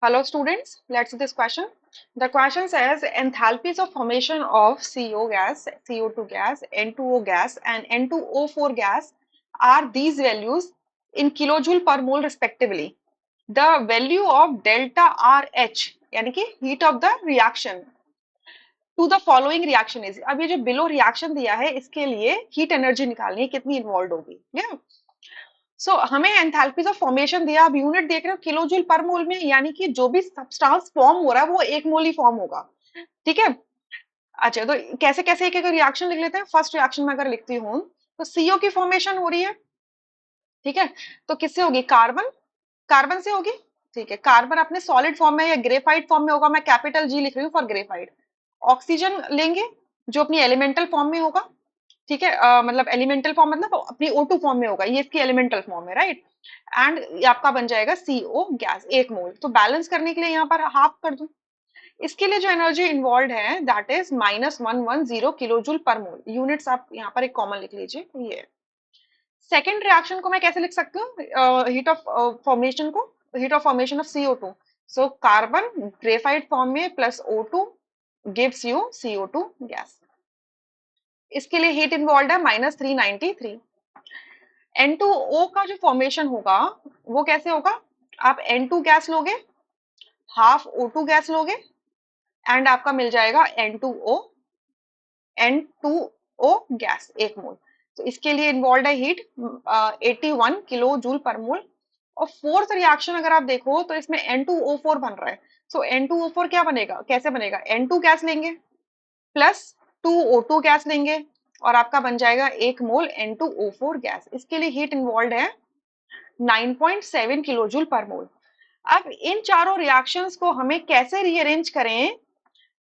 Hello students, let's see this question. The question says enthalpies of formation of CO gas, CO2 gas, N2O gas and N2O4 gas are these values in kilojoule per mole respectively. The value of delta RH यानी कि heat of the reaction to the following reaction is. अब ये जो below reaction दिया है इसके लिए heat energy निकालनी है कितनी involved होगी. Yeah. सो हमें एंथैल्पीज ऑफ फॉर्मेशन दिया, अब यूनिट देख रहे हो किलो जूल पर मोल में, यानी कि जो भी सब्सटेंस फॉर्म हो रहा है वो एक मोल ही फॉर्म होगा. ठीक है. अच्छा, तो कैसे कैसे एक एक रिएक्शन लिख लेते हैं. फर्स्ट रिएक्शन में अगर लिखती हूँ तो सीओ की फॉर्मेशन हो रही है. ठीक है. तो किससे होगी? कार्बन, कार्बन से होगी. ठीक है. कार्बन अपने सॉलिड फॉर्म में या ग्रेफाइट फॉर्म में होगा, मैं कैपिटल जी लिख रही हूँ फॉर ग्रेफाइट. ऑक्सीजन लेंगे जो अपनी एलिमेंटल फॉर्म में होगा. ठीक है. मतलब एलिमेंटल फॉर्म मतलब अपनी O2 फॉर्म में होगा, ये इसकी एलिमेंटल फॉर्म है, राइट. एंड आपका बन जाएगा CO गैस, एक मोल. तो बैलेंस करने के लिए यहाँ पर हाफ कर दूं. इसके लिए जो एनर्जी इन्वॉल्व है that is -110 kilo joule per mole. Units आप यहाँ पर एक कॉमन लिख लीजिए. ये सेकेंड रिएक्शन को मैं कैसे लिख सकती हूँ? हीट ऑफ फॉर्मेशन को, heat of formation of CO2. So carbon graphite form में plus O2 gives you CO2 gas. इसके लिए हीट इन्वॉल्व है -393. N2O का जो फॉर्मेशन होगा वो कैसे होगा? आप N2 गैस लोगे, हाफ O2 गैस लोगे एंड आपका मिल जाएगा N2O गैस, एक मोल. तो इसके लिए इन्वॉल्व है हीट 81 किलो जूल पर मोल. और फोर्थ रिएक्शन अगर आप देखो तो इसमें N2O4 बन रहा है. सो N2O4 क्या बनेगा, कैसे बनेगा? N2 गैस लेंगे प्लस 2O2 गैस लेंगे और आपका बन जाएगा एक मोल N2O4 गैस. इसके लिए हीट इन्वॉल्व है 9.7 किलो जूल पर मोल. अब इन चारों रिएक्शंस को हमें कैसे रीअरेंज करें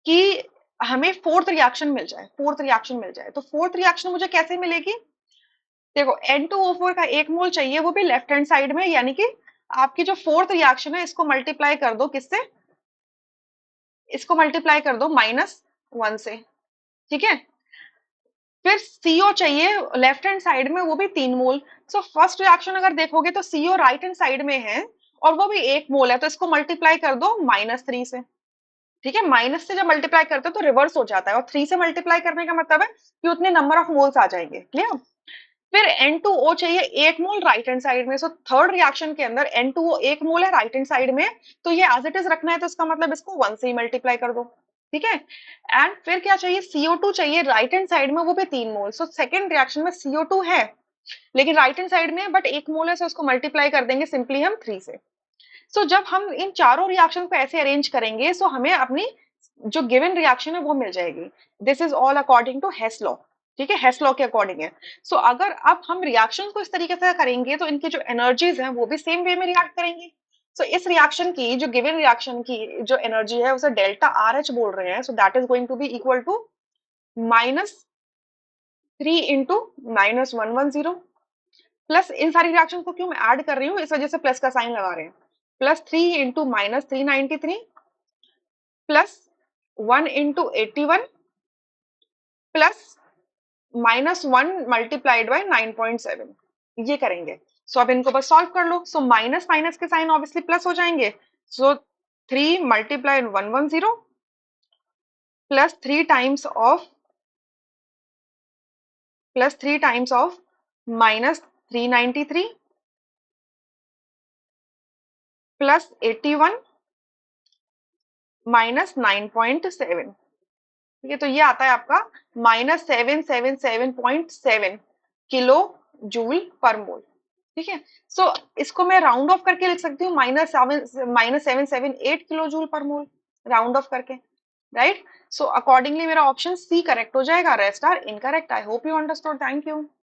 कि हमें फोर्थ रिएक्शन मिल जाए. फोर्थ रिएक्शन मिल जाए तो फोर्थ रिएक्शन मुझे कैसे मिलेगी? देखो N2O4 का एक मोल चाहिए, वो भी लेफ्ट हैंड साइड में, यानी कि आपकी जो फोर्थ रिएक्शन है इसको मल्टीप्लाई कर दो किससे? इसको मल्टीप्लाई कर दो -1 से. ठीक है. फिर CO चाहिए लेफ्ट हैंड साइड में, वो भी 3 मोल. सो फर्स्ट रिएक्शन अगर देखोगे तो CO राइट हैंड साइड में है और वो भी 1 मोल है, तो इसको मल्टीप्लाई कर दो -3 से. ठीक है. माइनस से जब मल्टीप्लाई करते हो तो रिवर्स हो जाता है, और 3 से मल्टीप्लाई करने का मतलब है कि उतने नंबर ऑफ मोल्स आ जाएंगे. क्लियर. फिर N2O चाहिए 1 मोल राइट हैंड साइड में. सो थर्ड रिएक्शन के अंदर N2O 1 मोल है राइट हैंड साइड में, तो ये एज इट इज रखना है, तो इसका मतलब इसको 1 से ही मल्टीप्लाई कर दो. ठीक है. एंड फिर क्या चाहिए? CO2 चाहिए राइट हैंड साइड में, वो भी 3 मोल. सो सेकंड रिएक्शन में CO2 है लेकिन राइट हैंड साइड में, बट 1 मोल है, सो इसको मल्टीप्लाई कर देंगे सिंपली हम 3 से. सो जब हम इन चारों रिएक्शन को ऐसे अरेंज करेंगे सो हमें अपनी जो गिवन रिएक्शन है वो मिल जाएगी. This is all according to Hess's law. ठीक है. हेस लॉ के अकॉर्डिंग है. सो अगर अब हम रिएक्शन को इस तरीके से करेंगे तो इनकी जो एनर्जीज हैं वो भी सेम वे में रिएक्ट करेंगी. सो इस रिएक्शन की जो गिवन रिएक्शन की जो एनर्जी है उसे डेल्टा आर एच बोल रहे हैं. So that is going to be equal to -3 into -110 plus, इन सारी रिएक्शन को क्यों मैं ऐड कर रही हूँ, इस वजह से प्लस का साइन लगा रहे हैं, +3 into -393 plus 1 into 81 plus -1 multiplied by 9.7, ये करेंगे. सो अब इनको बस सॉल्व कर लो. सो माइनस माइनस के साइन ऑब्वियसली प्लस हो जाएंगे. सो 3 multiplied 110 plus 3 times of -393 plus 81 -9.7. ठीक है. तो ये आता है आपका -777.7 किलो जूल पर मोल. ठीक है. सो इसको मैं राउंड ऑफ करके लिख सकती हूँ -778 kilojoule per mole, round off करके, राइट. सो अकॉर्डिंगली मेरा ऑप्शन सी करेक्ट हो जाएगा, rest are incorrect. I hope you understood. Thank you.